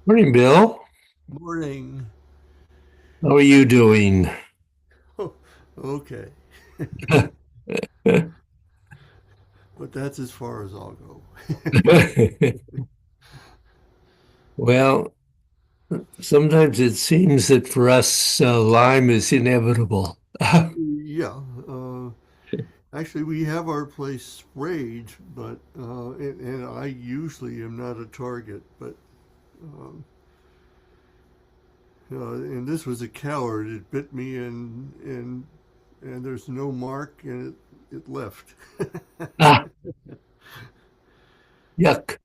Morning, Bill. Morning. How are you doing? Oh, okay, but that's as far as I'll go. Well, sometimes it seems that for us, Lyme is inevitable. Yeah, actually, we have our place sprayed, but and I usually am not a target, but um, and this was a coward. It bit me, and there's no mark, and it left. Ah, yuck.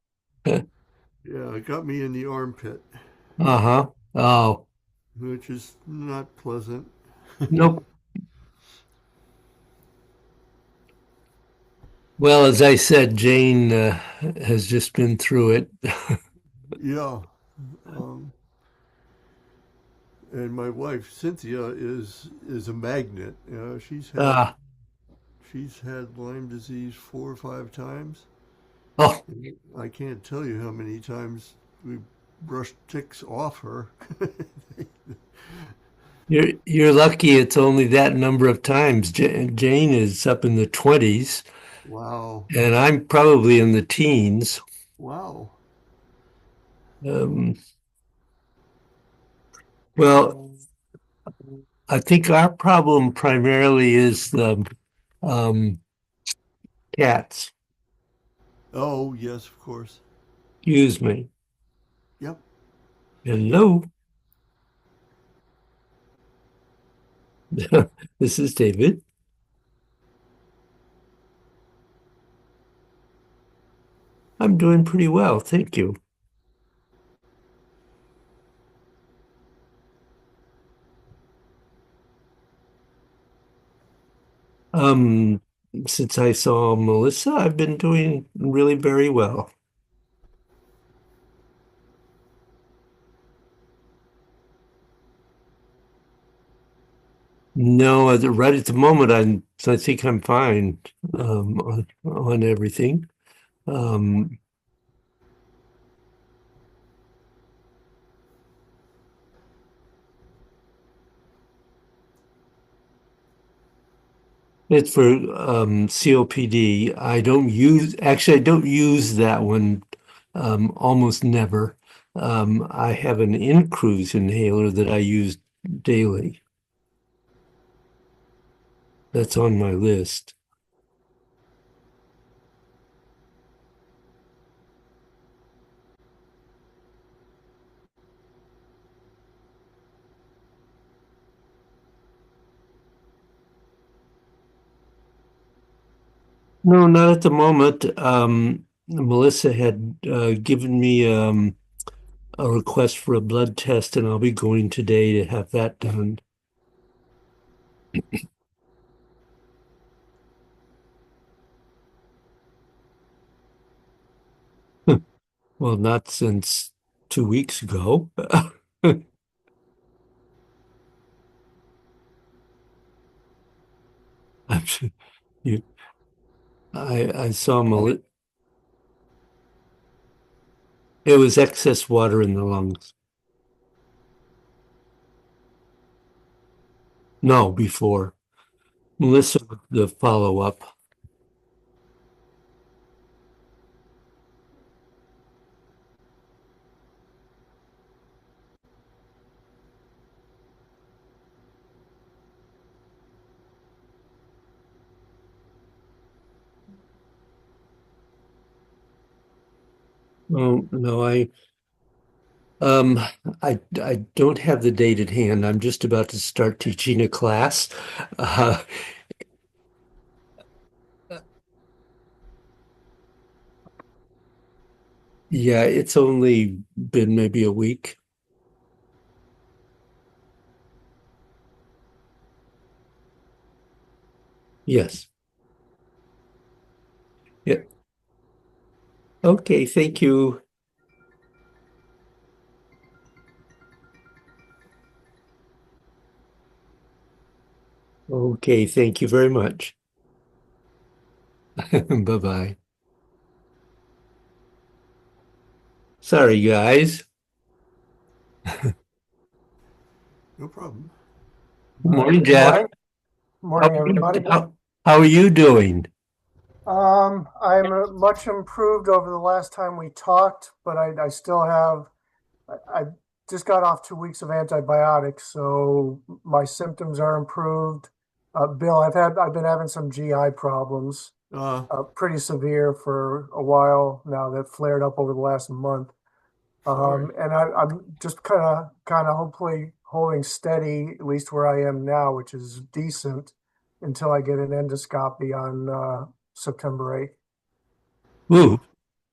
Yeah, it got me in the armpit, Uh-huh. Oh, which is not pleasant. nope. Well, as I said, Jane has just been through it. Yeah, um, and my wife Cynthia is a magnet. Ah, She's had Lyme disease 4 or 5 times. oh, I can't tell you how many times we brushed ticks off her. you're lucky it's only that number of times. Jane is up in the 20s, Wow. and I'm probably in the teens. Wow. Um, well, I think our problem primarily is the um, cats. Oh, yes, of course. Excuse me. Yep. Hello, this is David. I'm doing pretty well, thank you. Um, since I saw Melissa, I've been doing really very well. No, right at the moment, I think I'm fine on everything. Um, it's for COPD. I don't use that one almost never. I have an Incruse inhaler that I use daily. That's on my list. No, not at the moment. Melissa had given me a request for a blood test, and I'll be going today to have that done. Well, not since 2 weeks ago. I'm sure you, I saw Melissa. It was excess water in the lungs. No, before. Melissa, the follow-up. Oh, no, um I don't have the date at hand. I'm just about to start teaching a class. Uh, yeah, it's only been maybe a week. Yes. Yeah. Okay, thank you. Okay, thank you very much. Bye-bye. Sorry, guys. No problem. Good All right, morning, good Jeff. morning. Morning, everybody. How are you doing? I'm much improved over the last time we talked, but I still have, I just got off 2 weeks of antibiotics, so my symptoms are improved. Bill, I've been having some GI problems, Uh, pretty severe for a while now that flared up over the last month. sorry. And I'm just kind of hopefully holding steady, at least where I am now, which is decent, until I get an endoscopy on September 8th. Ooh,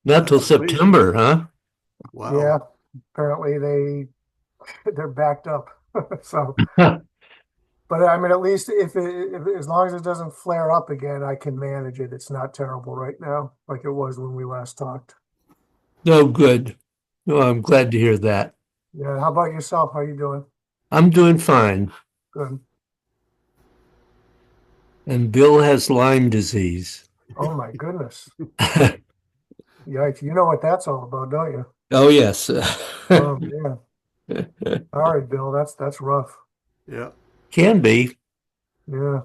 not till That's amazing. September, huh? Wow. Yeah, apparently they're backed up. So, but I mean, at least if as long as it doesn't flare up again, I can manage it. It's not terrible right now, like it was when we last talked. No, good. No, I'm glad to hear that. Yeah. How about yourself? How you doing? I'm doing fine. Good. And Bill has Lyme disease. Oh my goodness. Yikes. You know what that's all about, don't you? Oh, yes. Oh man. All right, Bill, that's rough. Yeah. Can be. Yeah.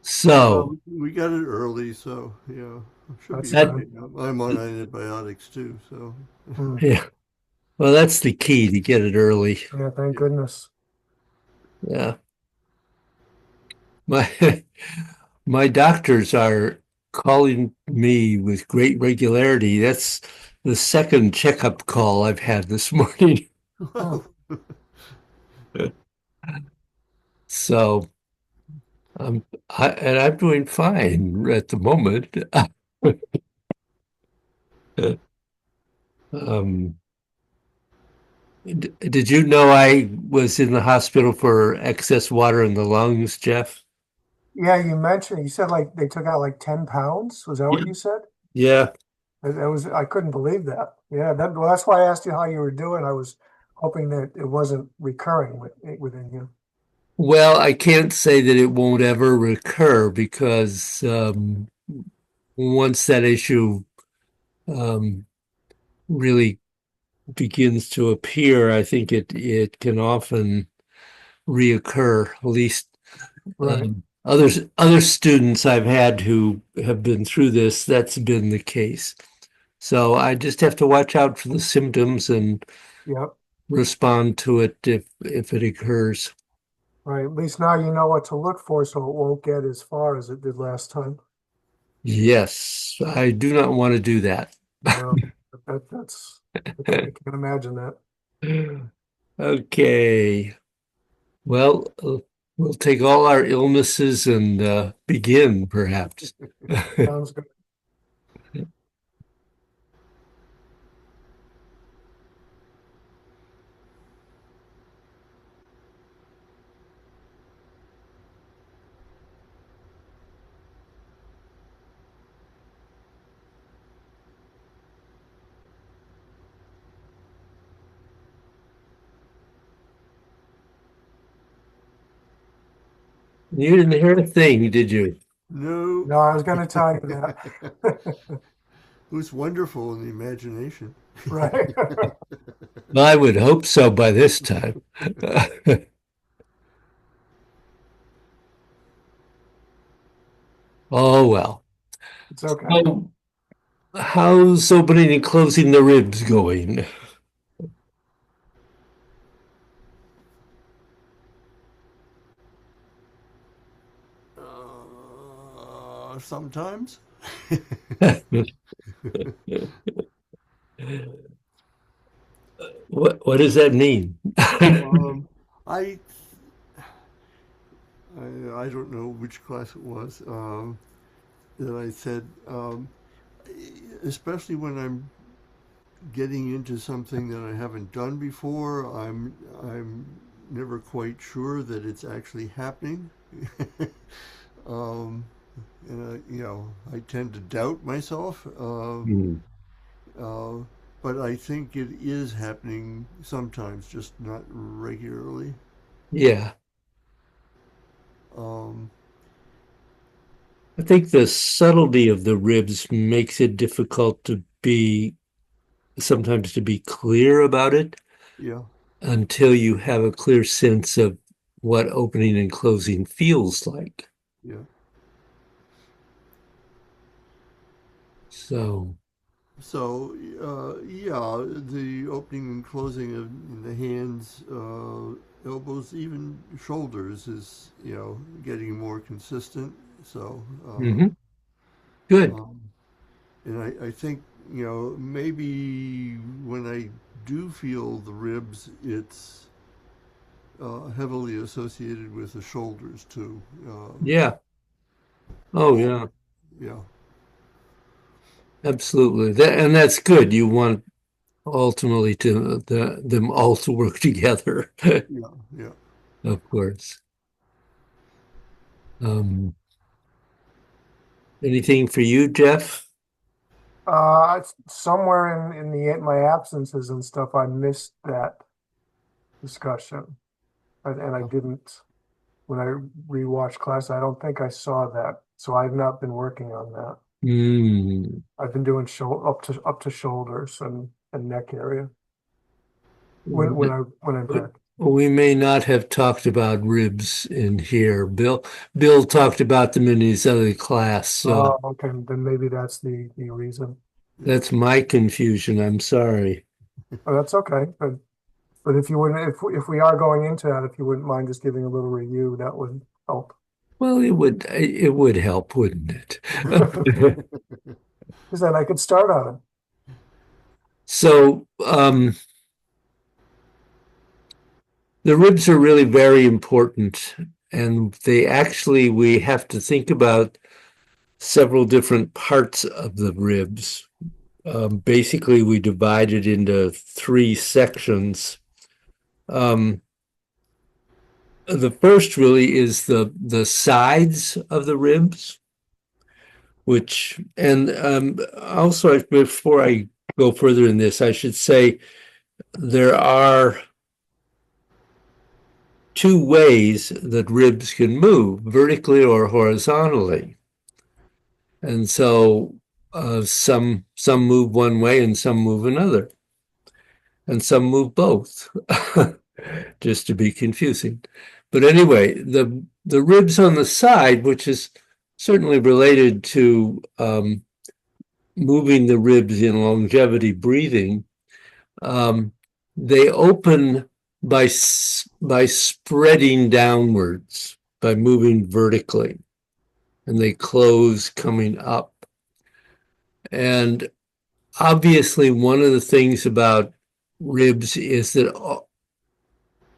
So, Well, we got it early, so yeah, should That's be that, okay. good. I'm on antibiotics too, so Hmm. yeah. Well, that's the key to get it early. Yeah, thank yeah. goodness. Yeah. My my doctors are calling me with great regularity. That's the second checkup call I've had this morning. Hmm. Wow. So, and I'm doing fine at the moment. Um, did you know I was in the hospital for excess water in the lungs, Jeff? Yeah, you said like they took out like 10 pounds. Was that Yeah. what you said? Yeah. That was, I couldn't believe that. Yeah, well, that's why I asked you how you were doing. I was hoping that it wasn't recurring within you. Well, I can't say that it won't ever recur because once that issue um, really begins to appear, I think it can often reoccur. At least Right. other students I've had who have been through this, that's been the case. So I just have to watch out for the symptoms and Yep. respond to it if it occurs. Right. At least now you know what to look for so it won't get as far as it did last time. Yes, I do not want to do that. No, that's, I can't imagine that. Okay. Well, we'll take all our illnesses and begin, perhaps. Sounds good. You didn't hear a thing, did you? No. No, I was going to tell you that. Who's wonderful in the imagination. Right. Well, I would hope so by this time. Oh, well. It's okay. So, how's opening and closing the ribs going? Sometimes. What does that mean? Um, I, I don't know which class it was that I said, especially when I'm getting into something that I haven't done before, I'm never quite sure that it's actually happening. um, and I tend to doubt myself. Hmm. Uh, but I think it is happening sometimes, just not regularly. Yeah, Um, I think the subtlety of the ribs makes it difficult to be sometimes to be clear about it Yeah. until you have a clear sense of what opening and closing feels like. Yeah. So, So, yeah, the opening and closing of the hands, elbows, even shoulders is, getting more consistent. So, mhm, good. um, and I think, maybe when I do feel the ribs, it's heavily associated with the shoulders too. Yeah. Oh, yeah, Yeah, absolutely. And that's good. You want ultimately them all to work together, yeah, yeah. of course. Um, Anything for you, Jeff? Somewhere in my absences and stuff, I missed that discussion. And I didn't, when I rewatched class, I don't think I saw that. So I've not been working on that. Hmm. I've been doing up to shoulders and neck area when I'm back. We may not have talked about ribs in here. Bill talked about them in his other class, so Oh, okay, then maybe that's the reason. Yeah. that's my confusion. I'm sorry. Oh, that's okay. But if you wouldn't, if we are going into that, if you wouldn't mind just giving a little review, that would help. Well, it would help, wouldn't it? Because then I could start on it. So, the ribs are really very important, and we have to think about several different parts of the ribs. Basically, we divide it into three sections. Um, the first really is the sides of the ribs, and also before I go further in this, I should say there are two ways that ribs can move, vertically or horizontally. And so some move one way and some move another, and some move both, just to be confusing. But anyway, the ribs on the side, which is certainly related to moving the ribs in longevity breathing, um, they open by spreading downwards, by moving vertically, and they close coming up. And obviously, one of the things about ribs is that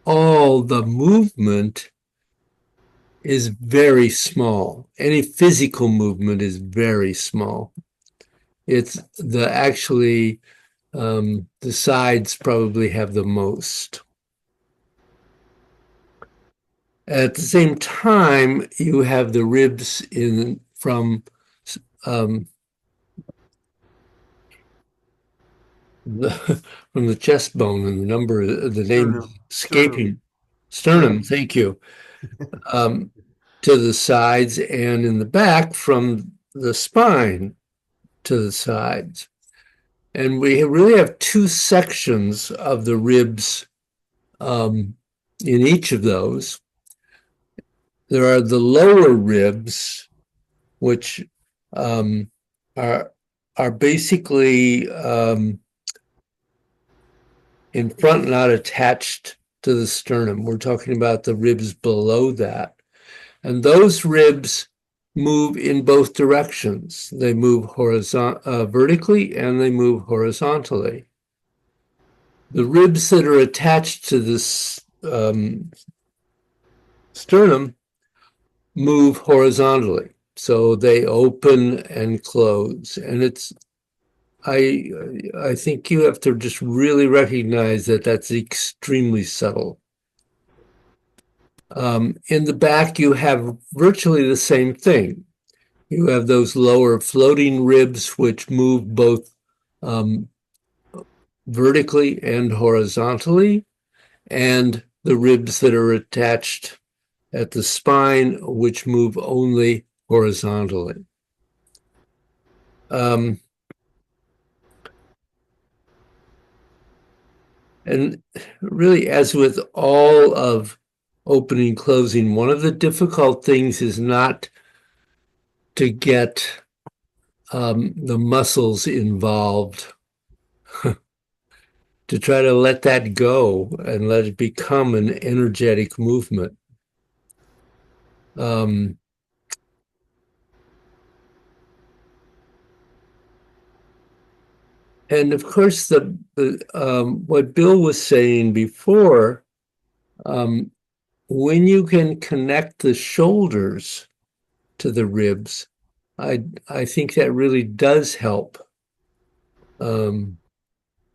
all the movement is very small. Any physical movement is very small. It's the sides probably have the most. At the same time, you have the ribs um, from the chest bone, and the name Sternum, sternum, escaping sternum. Thank you. Um, to the sides, and in the back from the spine to the sides. And we really have two sections of the ribs in each of those. There are the lower ribs, which um, are basically in front, not attached to the sternum. We're talking about the ribs below that. And those ribs move in both directions. They move vertically, and they move horizontally. The ribs that are attached to this sternum move horizontally. So they open and close. And I think you have to just really recognize that that's extremely subtle. In the back, you have virtually the same thing. You have those lower floating ribs, which move both vertically and horizontally, and the ribs that are attached at the spine, which move only horizontally. And really, as with all of opening, closing, one of the difficult things is not to get the muscles involved, to try to let that go and let it become an energetic movement. Um, and of course, the what Bill was saying before, um, when you can connect the shoulders to the ribs, I think that really does help um,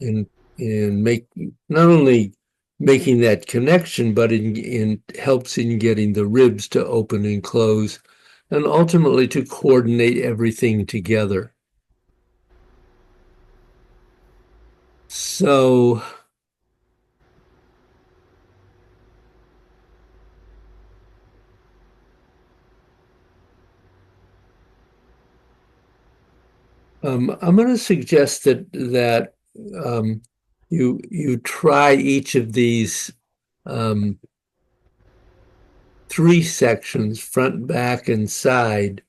in make not only making that connection, but in helps in getting the ribs to open and close, and ultimately to coordinate everything together. So I'm going to suggest that you try each of these um, three sections, front, back, and side,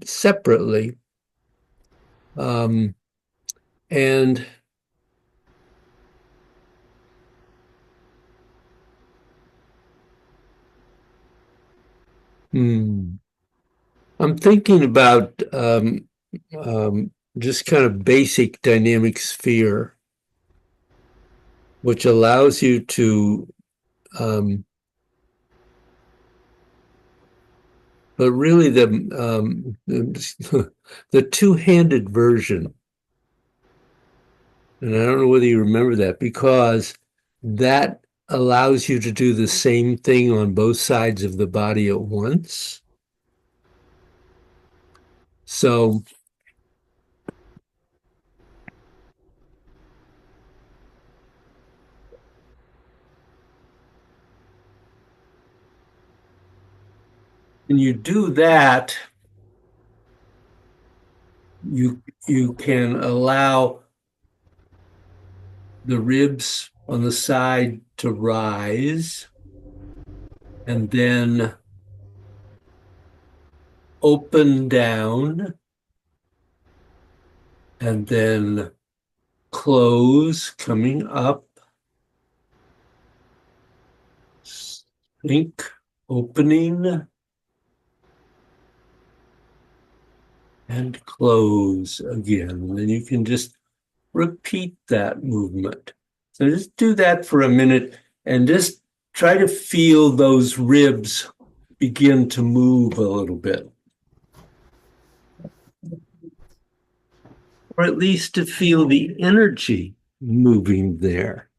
separately. Um, and hmm, I'm thinking about just kind of basic dynamic sphere, which allows you to, um, but really the two-handed version. And I don't know whether you remember that because that allows you to do the same thing on both sides of the body at once. So when you do that, you can allow the ribs on the side to rise and then open down and then close coming up, sink, opening and close again. And then you can just repeat that movement. So just do that for a minute and just try to feel those ribs begin to move a little bit. Or at least to feel the energy moving there.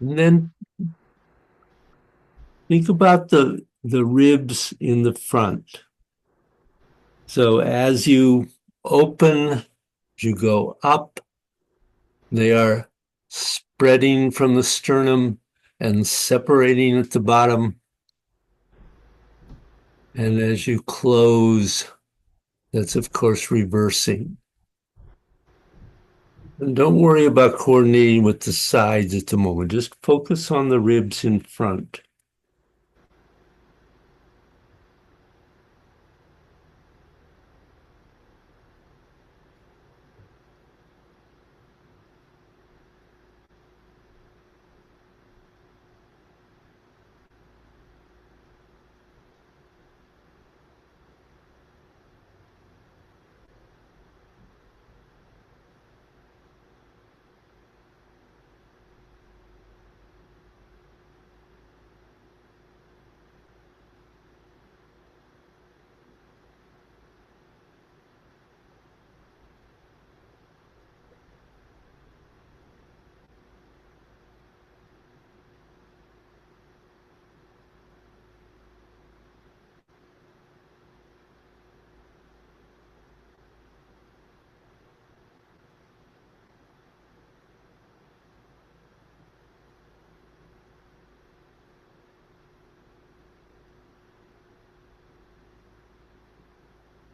And then think about the ribs in the front. So as you open, as you go up, they are spreading from the sternum and separating at the bottom. And as you close, that's of course reversing. And don't worry about coordinating with the sides at the moment. Just focus on the ribs in front.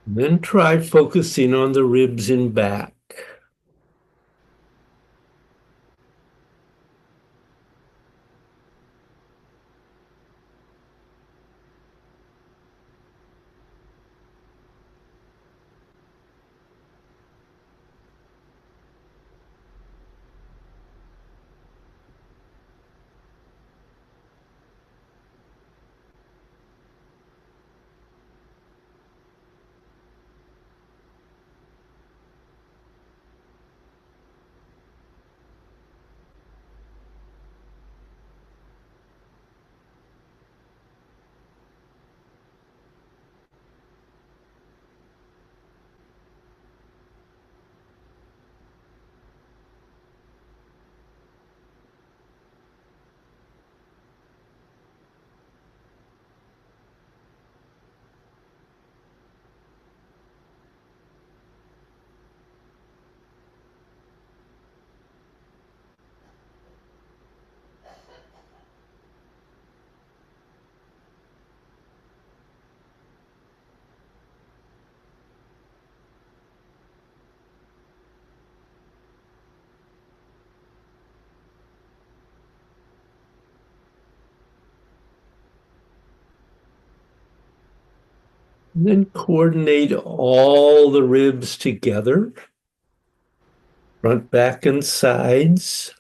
Then try focusing on the ribs in back. And then coordinate all the ribs together, front, back, and sides.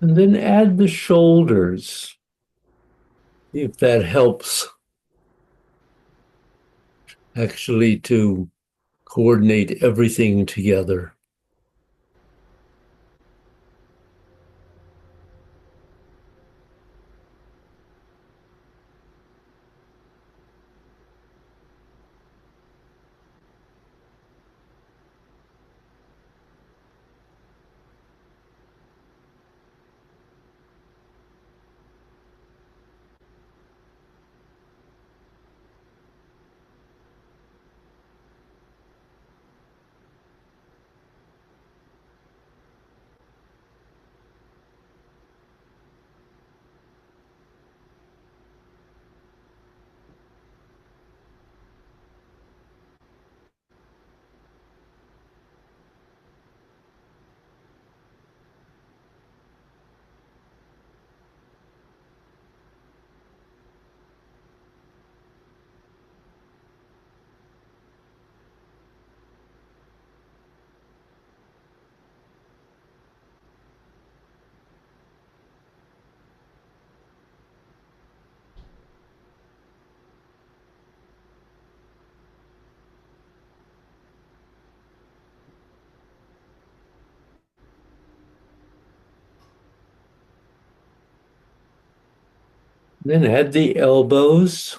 And then add the shoulders. See if that helps actually to coordinate everything together. Then add the elbows.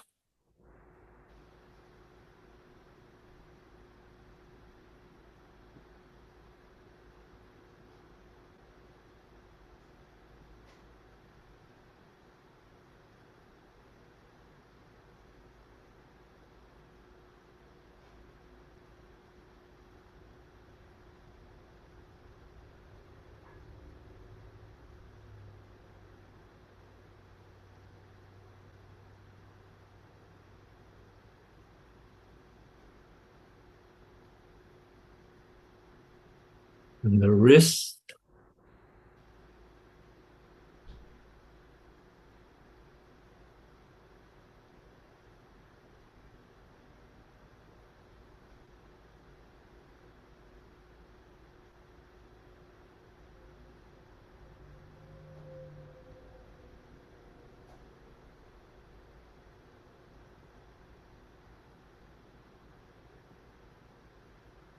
And the wrist.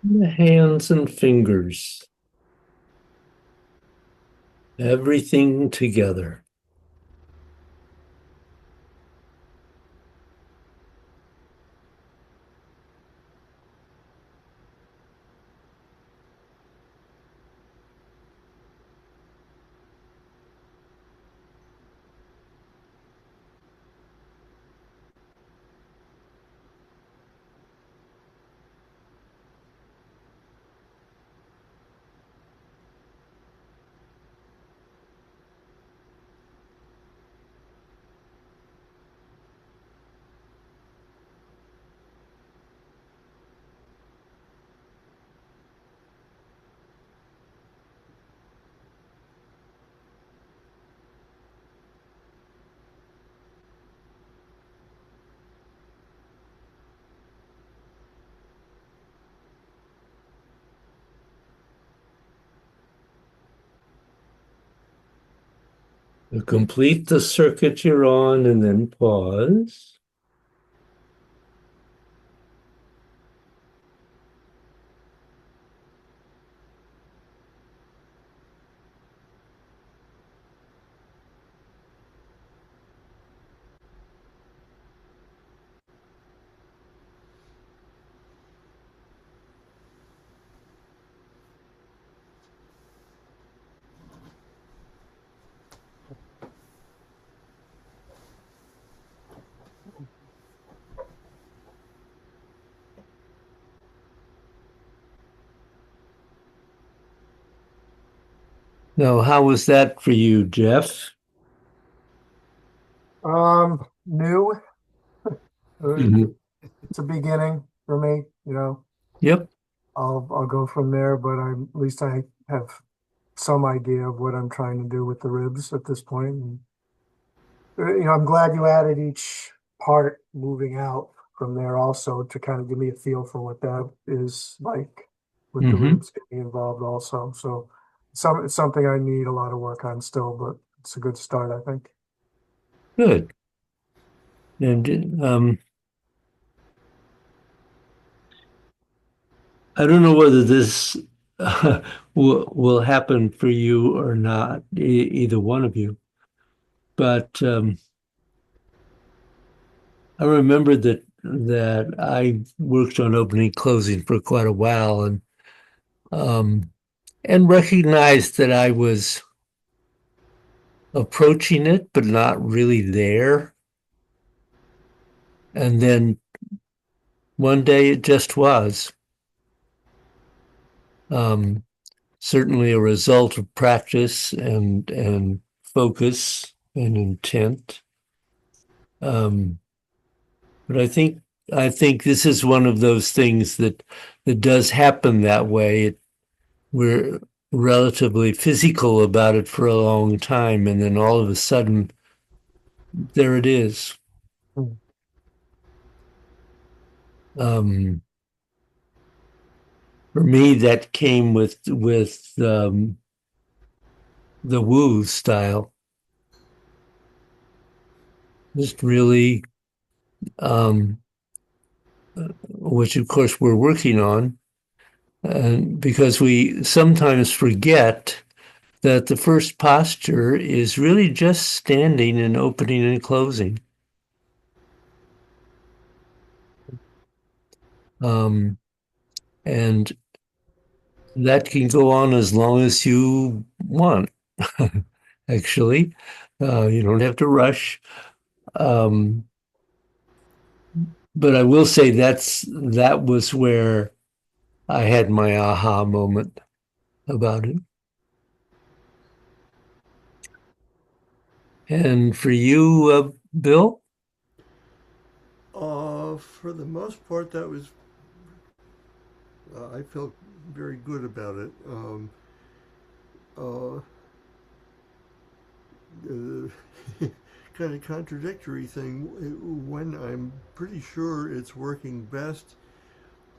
The hands and fingers. Everything together. You complete the circuit you're on and then pause. Now, how was that for you, Jeff? New. Mhm. It's a beginning for me, you know. Yep. I'll go from there, but at least I have some idea of what I'm trying to do with the ribs at this point. And, I'm glad you added each part moving out from there also to kind of give me a feel for what that is like with the Hmm. ribs getting involved also. So it's something I need a lot of work on still, but it's a good start, I think. Good. And I don't know whether this will happen for you or not, either one of you. But I remember that I worked on opening closing for quite a while, um, and recognized that I was approaching it, but not really there. And then one day it just was. Um, Certainly a result of practice and focus and intent. Um, but I think this is one of those things that does happen that way. We're relatively physical about it for a long time, and then all of a sudden, there it is. Mm. Um, for me, that came with the Wu style. Just really, um, which of course we're working on, because we sometimes forget that the first posture is really just standing and opening and closing. Um, and that can go on as long as you want, actually. You don't have to rush. Um, but I will say that was where I had my aha moment about it. And for you, Bill? For the most part, that was I felt very good about it. Uh, kind of contradictory thing. When I'm pretty sure it's working best,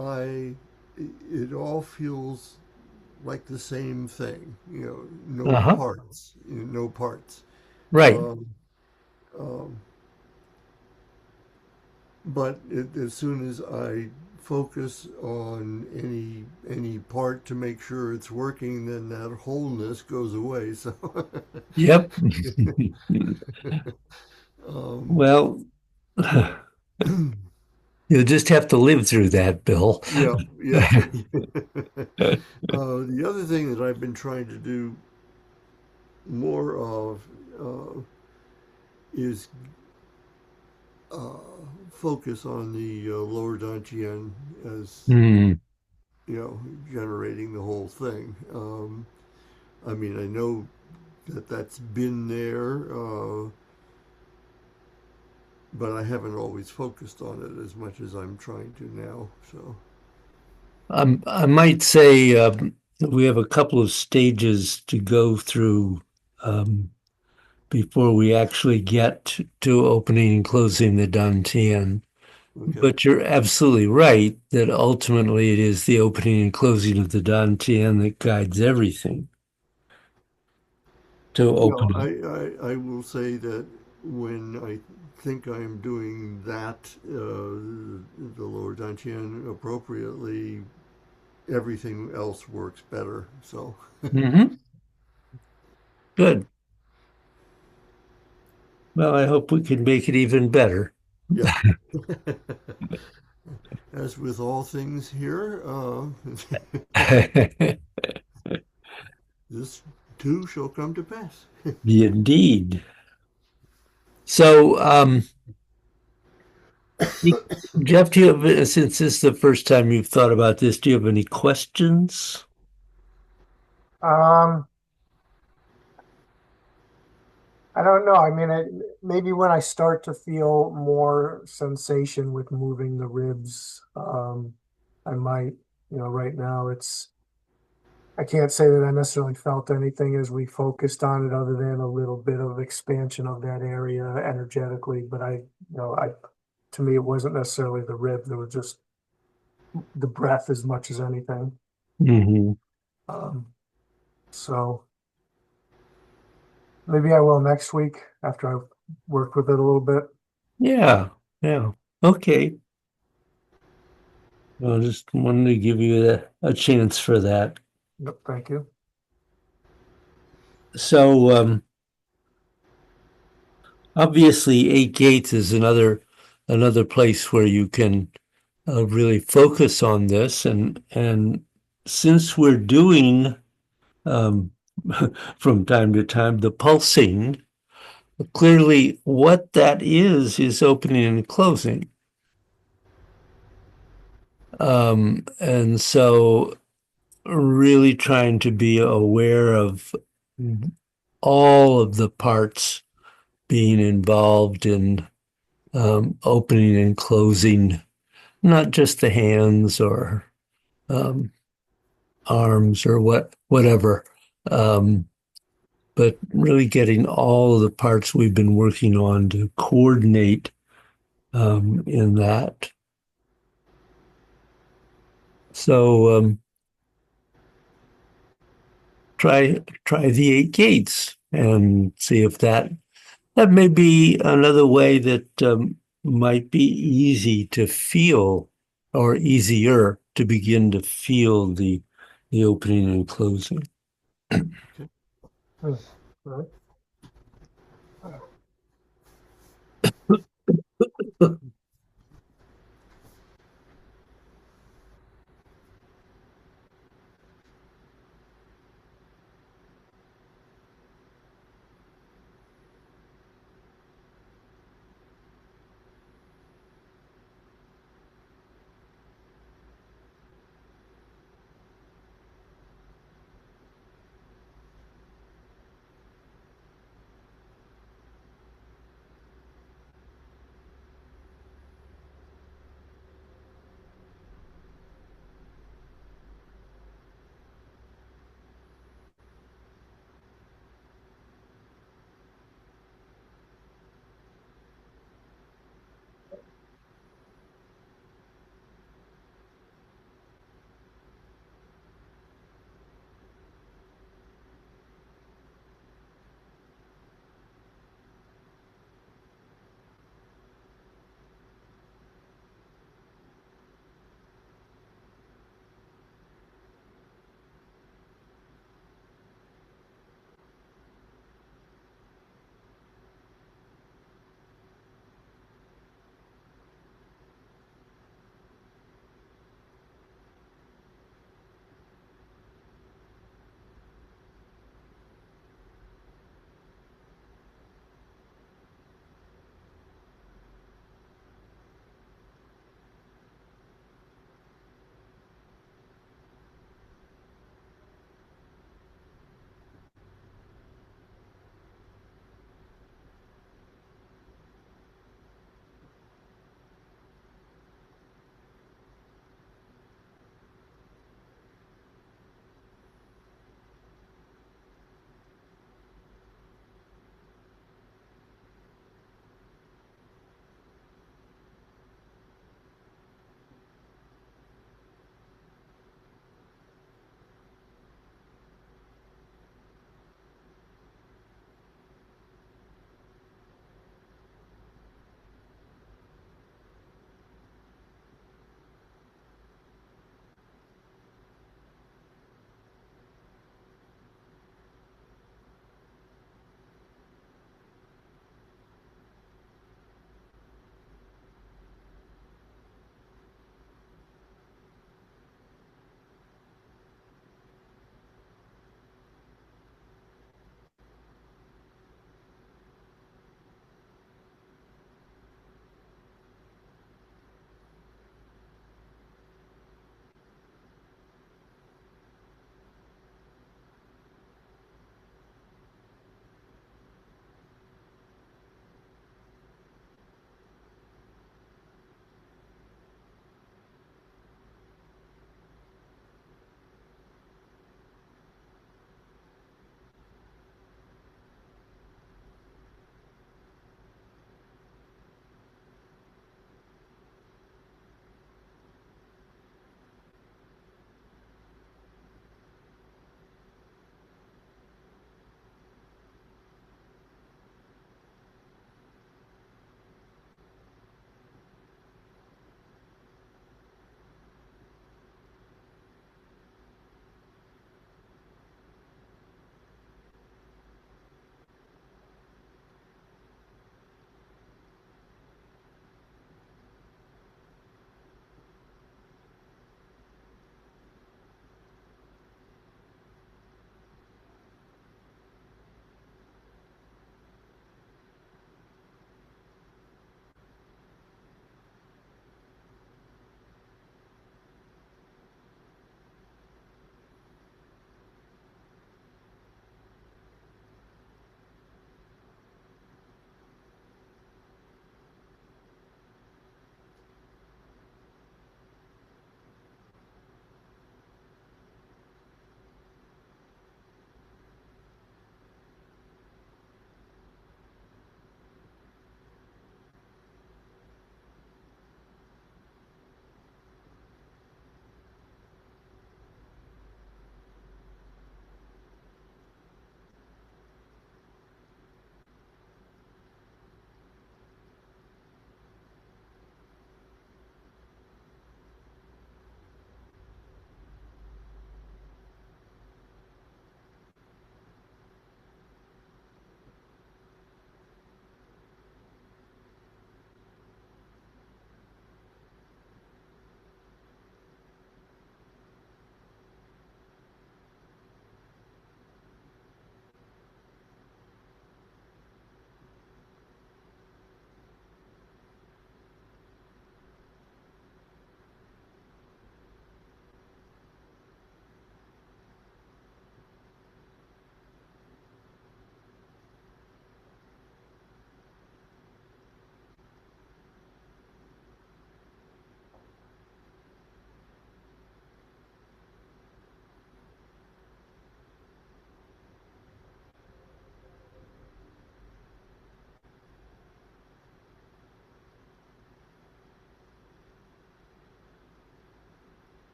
I it all feels like the same thing. No Uh-huh. parts. No parts. Right. Um, um, but as soon as I focus on any part to make sure it's working, then that wholeness goes away. So, Yep. um, Well, you'll just have to live through that, Bill. yeah, yeah. The other thing that I've been trying to do more of is uh, focus on the lower Dantian as Hmm. generating the whole thing. I mean, I know that that's been there, but I haven't always focused on it as much as I'm trying to now. So, I might say that we have a couple of stages to go through um, before we actually get to opening and closing the Dantian. okay. But you're absolutely right that ultimately it is the opening and closing of the Dantian that guides everything to No, open it. I will say that when I think I'm doing that, the lower Dantian appropriately, everything else works better. So, Hmm. Good. Well, I hope we can make it even better. yeah. As with all things here, this too shall come to pass. Indeed. So, Jeff, do you have, since this is the first time you've thought about this, do you have any questions? Um, I don't know. I mean, maybe when I start to feel more sensation with moving the ribs, I might, right now I can't say that I necessarily felt anything as we focused on it other than a little bit of expansion of that area energetically. But to me, it wasn't necessarily the ribs. It was just the breath as much as anything. Hmm. Um, so maybe I will next week after I've worked with it a little bit. Yeah, yeah. Okay. Well, just wanted to give you a chance for that. Yep, thank you. So, obviously, Eight Gates is another place where you can really focus on this, and since we're doing um, from time to time the pulsing, clearly what that is opening and closing. And so really trying to be aware of all of the parts being involved in opening and closing, not just the hands or um, arms or whatever, um, but really getting all of the parts we've been working on to coordinate in that. So try the Eight Gates and see if that may be another way that might be easy to feel or easier to begin to feel the opening and closing. Okay. Right.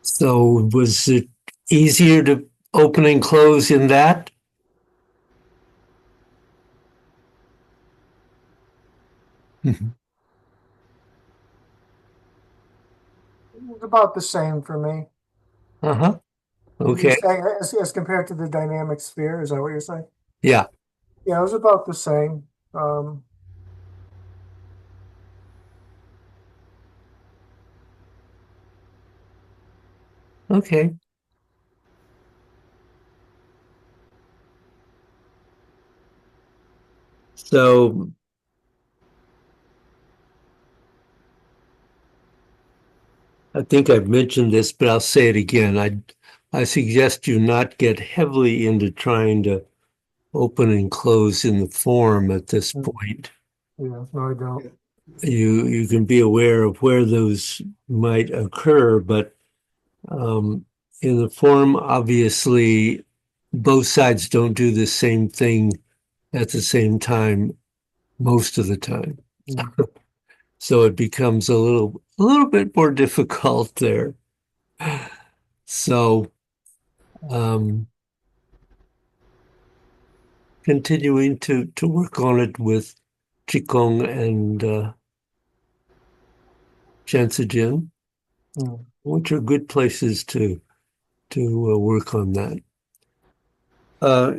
So was it easier to open and close in that? Mhm. It's about the same for me. Uh-huh. You Okay. say as compared to the dynamic sphere, is that what you're saying? Yeah. Yeah, it was about the same. Um, Okay. So I think I've mentioned this, but I'll say it again. I suggest you not get heavily into trying to open and close in the form at this point. yeah, no, I don't. Yeah. You can be aware of where those might occur, but in the form, obviously, both sides don't do the same thing at the same time most of the time. Mm. So it becomes a little bit more difficult there. So um, continuing to work on it with Qigong and Shenzhen, Mm. which are good places to work on that.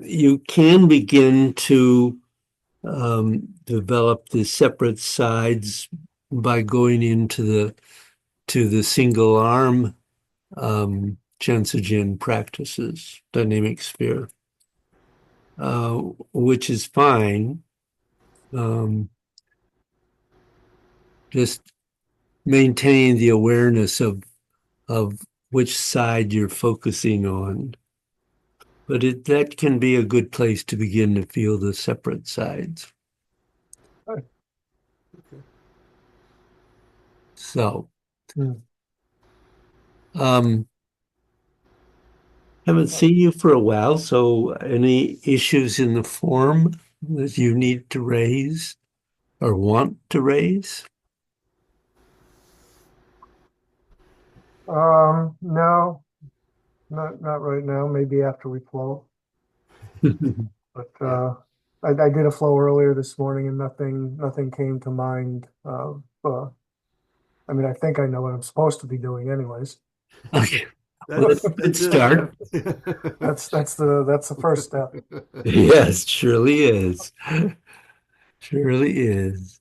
You can begin to develop the separate sides by going into the single arm Shenzhen practices, dynamic sphere, uh, which is fine. Um, just maintaining the awareness of which side you're focusing on. But that can be a good place to begin to feel the separate sides. So, Mm. um, haven't seen you for a while, so any issues in the form that you need to raise or want to raise? No, not right now. Maybe after we flow. But Yeah. I did a flow earlier this morning, and nothing came to mind. I mean, I think I know what I'm supposed to be doing, anyways. Okay, well, That's that's a good that's it. start. That's the first step. Yes, surely is. Surely is.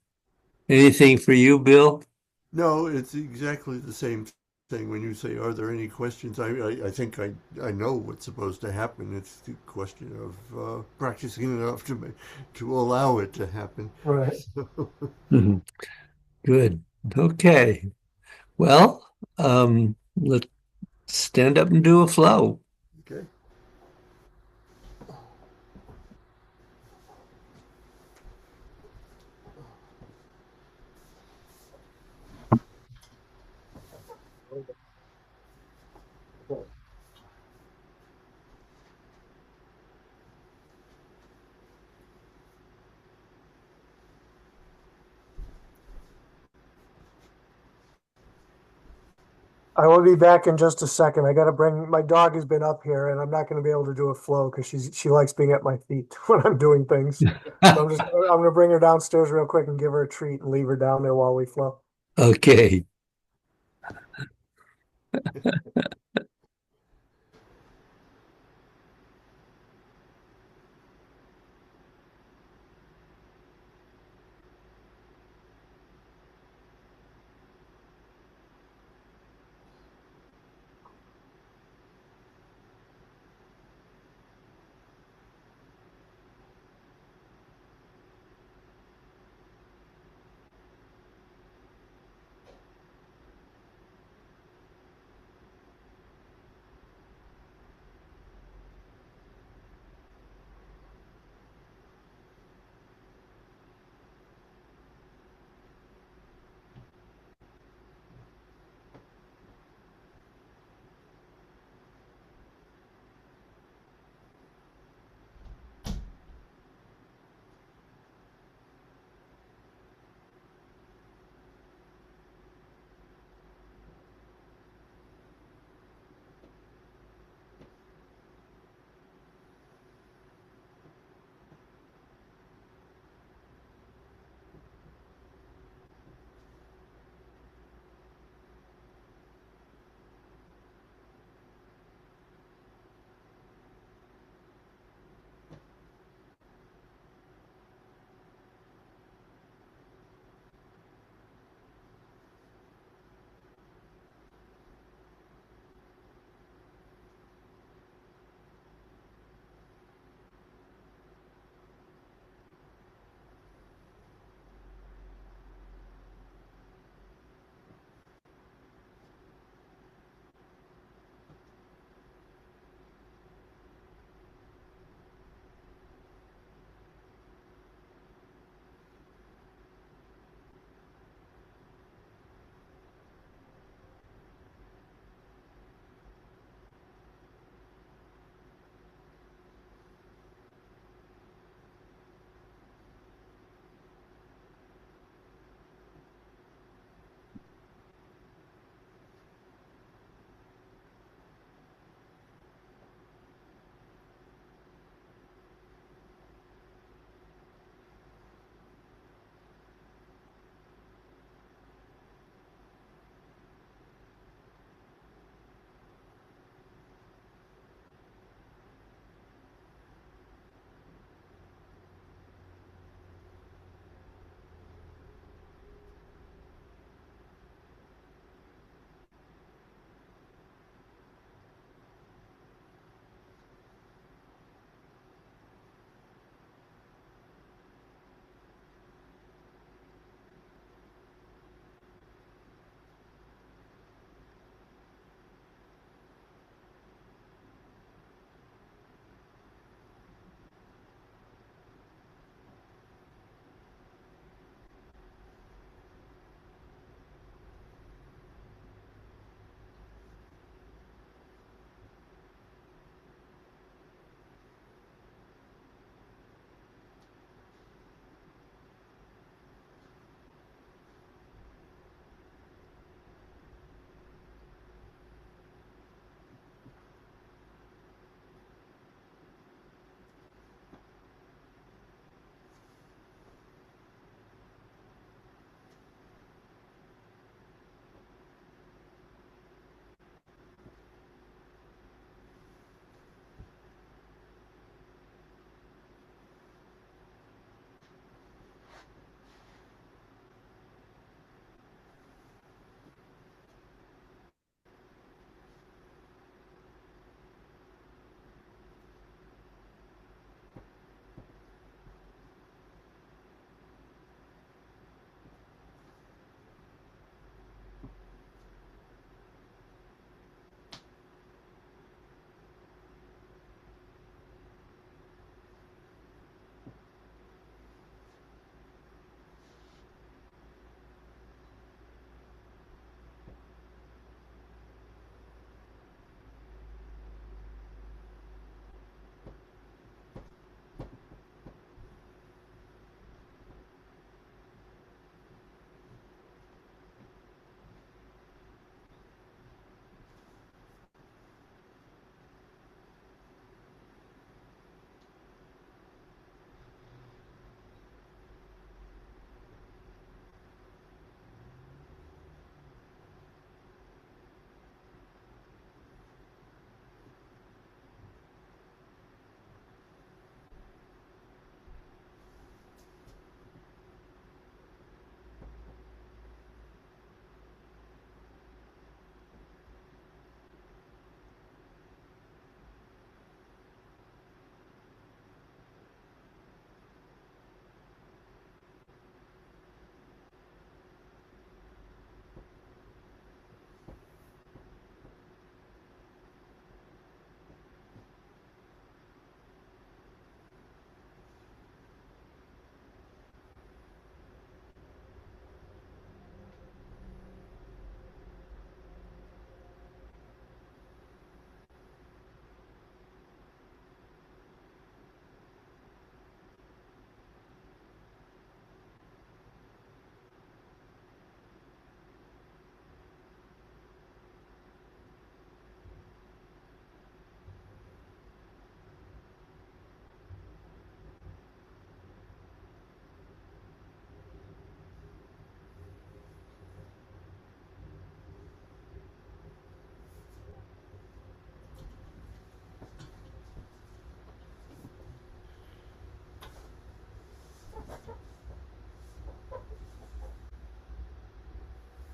Anything for you, Bill? No, it's exactly the same thing when you say, "Are there any questions?" I think I know what's supposed to happen. It's the question of practicing enough to allow it to happen. Right. Mhm. Good. Okay. Well, let's stand up and do a flow. Okay. I will be back in just a second. I got to bring my dog has been up here, and I'm not going to be able to do a flow because she likes being at my feet when I'm doing things. So I'm going to bring her downstairs real quick and give her a treat and leave her down there while we flow. Okay.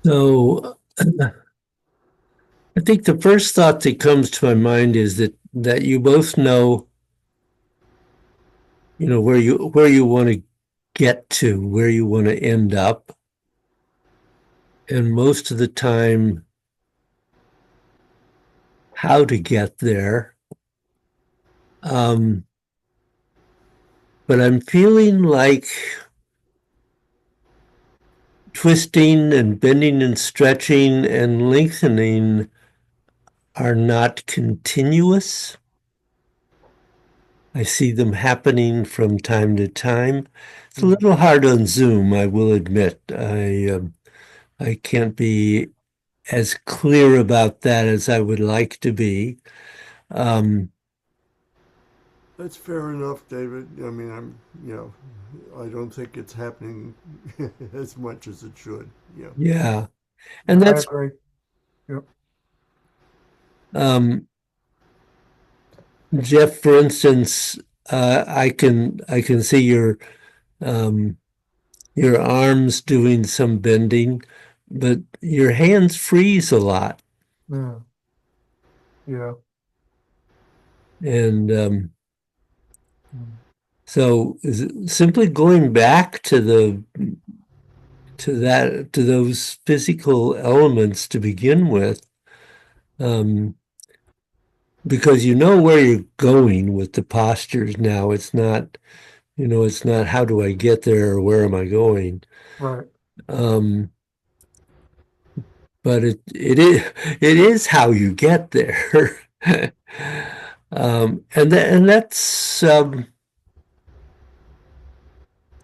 So I think the first thought that comes to my mind is that you both know, where you want to get to, where you want to end up. And most of the time, how to get there. Um, but I'm feeling like twisting and bending and stretching and lengthening are not continuous. I see them happening from time to time. It's a little hard on Zoom, I will admit. I can't be as clear about that as I would like to be. Um, That's fair enough, David. I mean, I don't think it's happening as much as it should. Yeah. yeah, and Yeah, I that's agree. Yep. um, Jeff. For instance, I can see um, your arms doing some bending, but your hands freeze a lot, Mm, yeah. and Mm, so simply going back to those physical elements to begin with, um, because you know where you're going with the postures now. It's not how do I get there or where am I going. right. Um, but it is how you get there. And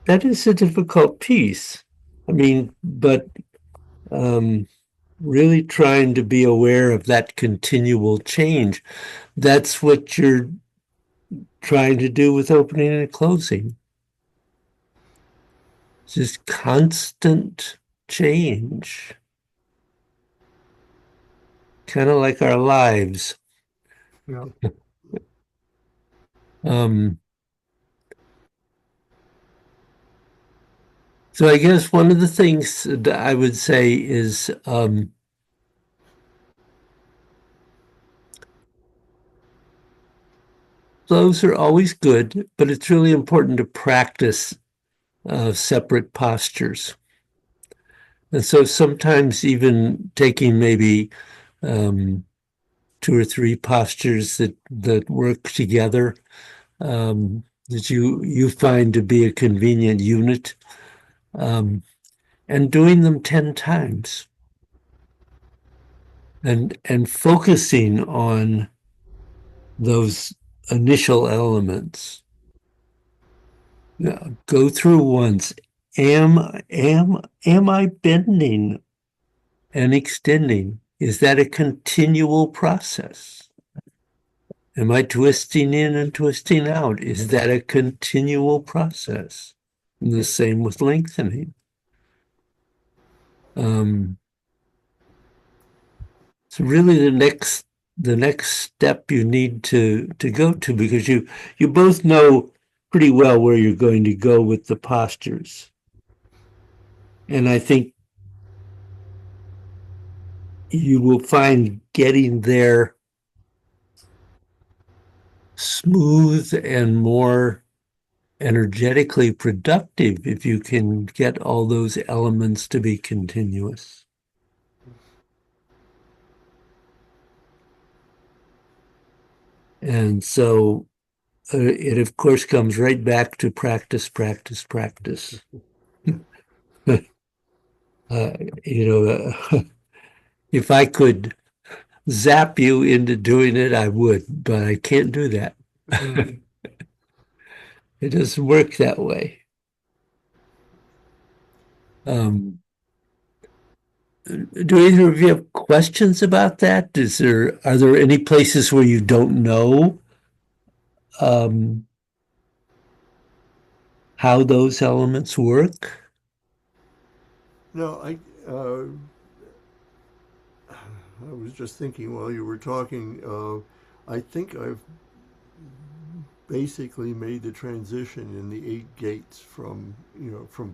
that is a difficult piece. I mean, but um, really trying to be aware of that continual change. That's what you're trying to do with opening and closing. Just constant change, kind of like our lives. Yeah. Um, so I guess one of the things that I would say is flows are always good, but it's really important to practice separate postures. And so sometimes even taking maybe um, two or three postures that work together, that you find to be a convenient unit, um, and doing them 10 times and focusing on those initial elements. Yeah, go through once. Am I bending and extending? Is that a continual process? Am I twisting in and twisting out? Is that a continual process? And the same with lengthening. Um, so really the next step you need to go to, because you both know pretty well where you're going to go with the postures. And I think you will find getting there smooth and more energetically productive if you can get all those elements to be continuous. And so it, of course, comes right back to practice, practice, practice. Uh, if I could zap you into doing it, I would, but I can't do that. Mm. It doesn't work that way. Um, do either of you have questions about that? Are there any places where you don't know um, how those elements work? No, I was just thinking while you were talking. I think I've basically made the transition in the eight gates from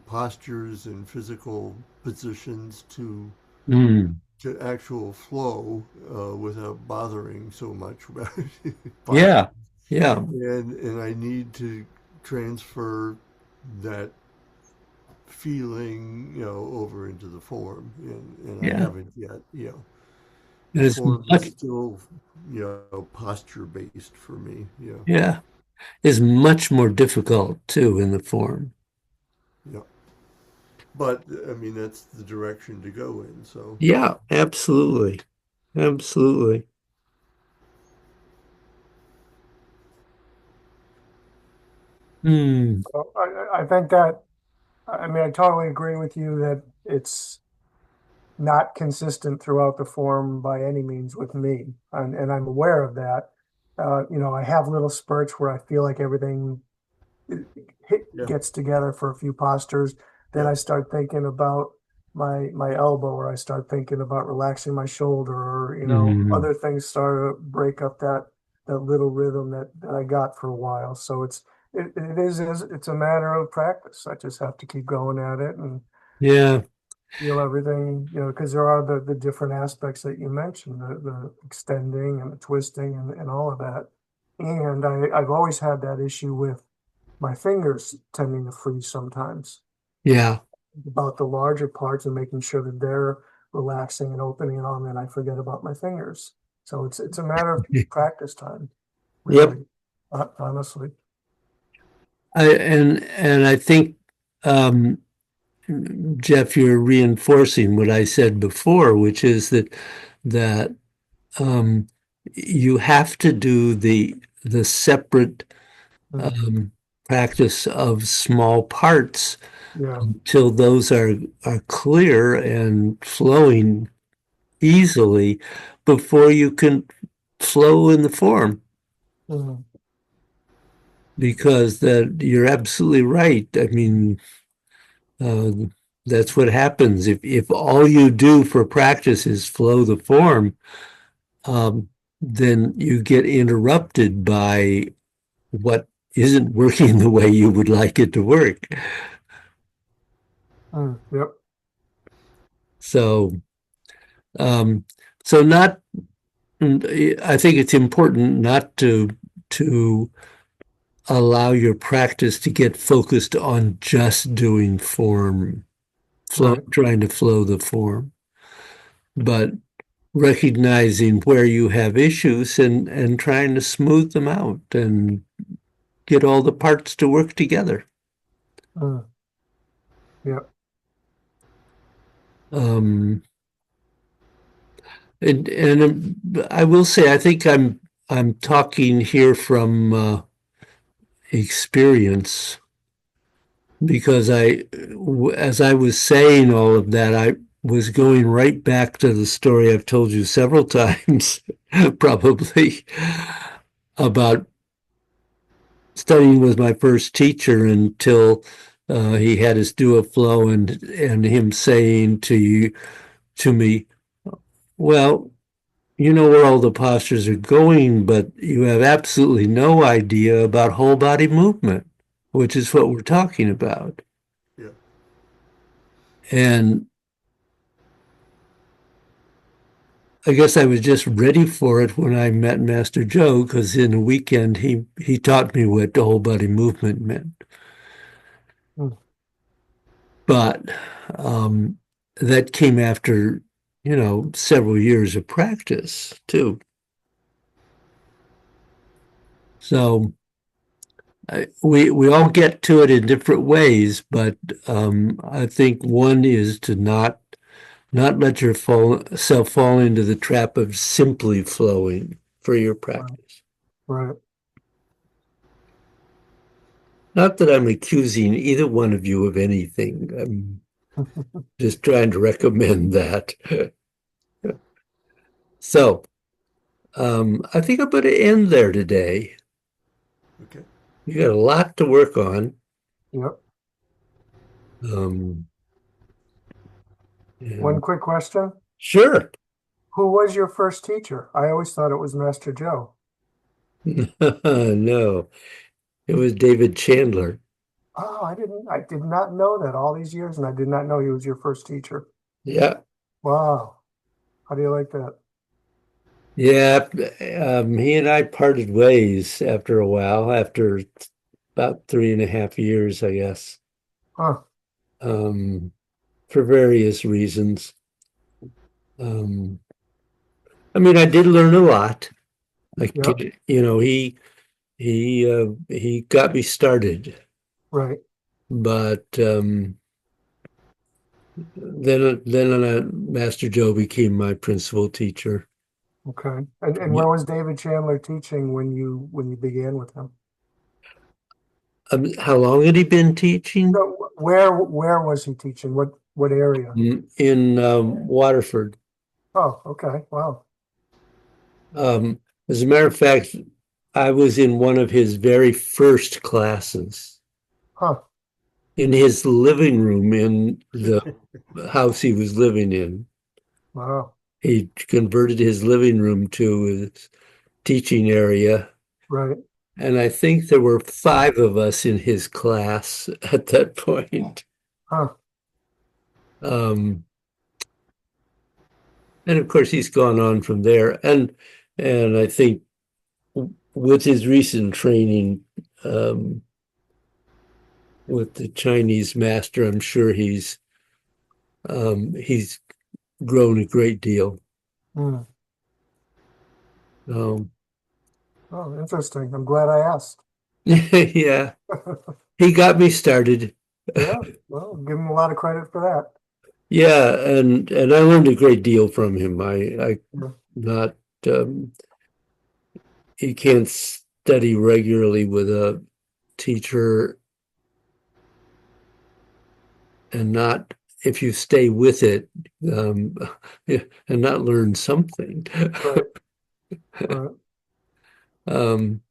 postures and physical positions to Mm. to actual flow without bothering so much about posture. Yeah. Yeah. And I need to transfer that feeling, over into the form, and I Yeah. haven't yet. And The it's form is much, still, posture based for me. yeah, it's much more difficult too in the form. Yeah. But I mean, that's the direction to go in. So Yeah, absolutely. Absolutely. Hmm. So I think that, I mean, I totally agree with you that it's not consistent throughout the form by any means with me, and I'm aware of that. I have little spurts where I feel like everything yeah, gets together for a few postures. Then yeah, I start thinking about my elbow, or I start thinking about relaxing my shoulder, or Hmm. other things start to break up that little rhythm that I got for a while. So it's a matter of practice. I just have to keep going at it and Yeah. feel everything, because there are the different aspects that you mentioned, the extending and the twisting and all of that. And I've always had that issue with my fingers tending to freeze sometimes, Yeah. about the larger parts and making sure that they're relaxing and opening and all, and then I forget about my fingers. So it's a matter of practice time, Yep. really, honestly. And I think um Jeff, you're reinforcing what I said before, which is that um you have to do the separate Mm, um practice of small parts yeah. until those are clear and flowing easily before you can flow in the form. Mm, Because that you're absolutely right. I mean, uh, that's what happens if all you do for practice is flow the form, then you get interrupted by what isn't working the way you would like it to work. yep. So, um, so not. I think it's important not to allow your practice to get focused on just doing form, Right. trying to flow the form, but recognizing where you have issues and trying to smooth them out and get all the parts to work together. Mm, yep. Um, and I will say, I think I'm talking here from experience because as I was saying all of that, I was going right back to the story I've told you several times, probably, about studying with my first teacher until he had us do a flow and him saying to me, well, you know where all the postures are going, but you have absolutely no idea about whole body movement, which is what we're talking about. yeah. And I guess I was just ready for it when I met Master Joe, because in a weekend he taught me what the whole body movement meant. Mm, But um, that came after, several years of practice too. So we all get to it in different ways, but I think one is to not let yourself fall into the trap of simply flowing for your right. practice. Right. Not that I'm accusing either one of you of anything. I'm just trying to recommend that. So I think I'm going to end there today. Okay. You got a lot to work on. Yep. Um, One and quick question. sure. Who was your first teacher? I always thought it was Master Joe. No, it was David Chandler. Oh, I did not know that all these years, and I did not know he was your first teacher. Yeah. Wow. How do you like that? Yeah, he and I parted ways after a while, after about 3.5 years, I guess, Huh. um, for various reasons. Um, I mean, I did learn a lot. Yep. You know, he got me started, Right. but then Master Joe became my principal teacher. Okay. And where was David Chandler teaching when you began with him? How long had he been teaching? No, where was he teaching? What area? In Waterford. Oh, okay. Wow. Um, as a matter of fact, I was in one of his very first classes Huh. in his living room in the house he was living in. Wow. He converted his living room to his teaching area. Right. And I think there were 5 of us in his class at that point. Huh. Um, and of course, he's gone on from there. And I think with his recent training with the Chinese master, I'm sure he's grown a great deal. Hmm. Um, Oh, interesting. I'm glad I asked. yeah, he got me started. Yeah. Well, give him a lot of credit for that. Yeah, and I learned a great deal from him. I Yeah. not you can't study regularly with a teacher and not if you stay with it um, and not learn something. Right. Right. Um,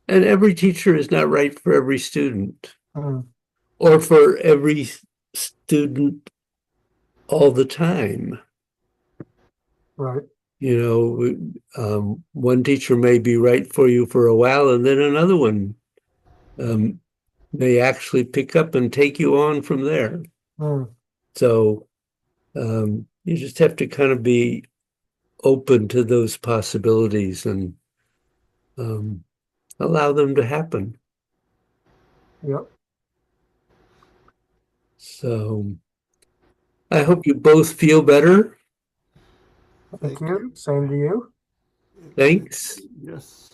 and every teacher is not right for every student Hmm. or for every student all the time. Right. You one teacher may be right for you for a while, and then another one um, may actually pick up and take you on from there. Hmm. So you just have to kind of be open to those possibilities and um, allow them to happen. Yep. So I hope you both feel better. Thank Thank you. you. Same to you. Thanks. Yes.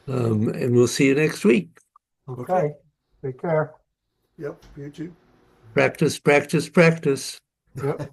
And we'll see you next week. Okay. Take care. Yep. You too. Practice, practice, practice. Yep.